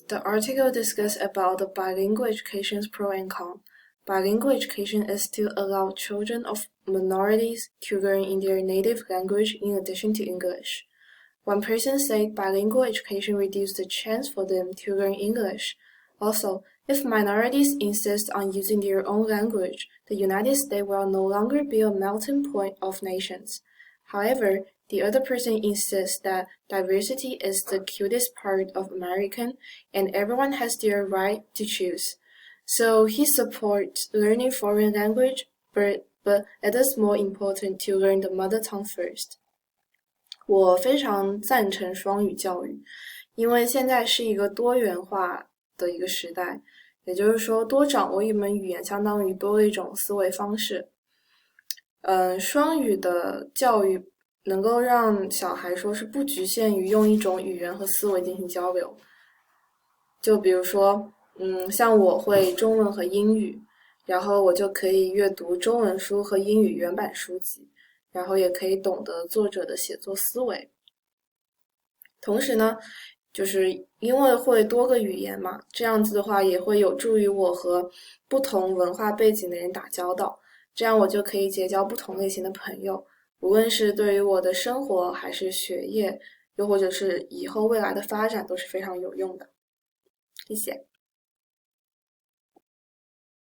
The article discusses about the bilingual education's pro and con. Bilingual education is to allow children of minorities to learn in their native language in addition to English. One person said bilingual education reduced the chance for them to learn English. Also, if minorities insist on using their own language, the United States will no longer be a melting point of nations. However, the other person insists that diversity is the cutest part of American and everyone has their right to choose. So he supports learning foreign language, but it is more important to learn the mother tongue first. 我非常赞成双语教育，因为现在是一个多元化的一个时代，也就是说多掌握一门语言相当于多了一种思维方式。双语的教育能够让小孩说是不局限于用一种语言和思维进行交流。就比如说，像我会中文和英语，然后我就可以阅读中文书和英语原版书籍，然后也可以懂得作者的写作思维。同时呢，就是因为会多个语言嘛，这样子的话也会有助于我和不同文化背景的人打交道，这样我就可以结交不同类型的朋友，无论是对于我的生活还是学业，又或者是以后未来的发展都是非常有用的。谢谢。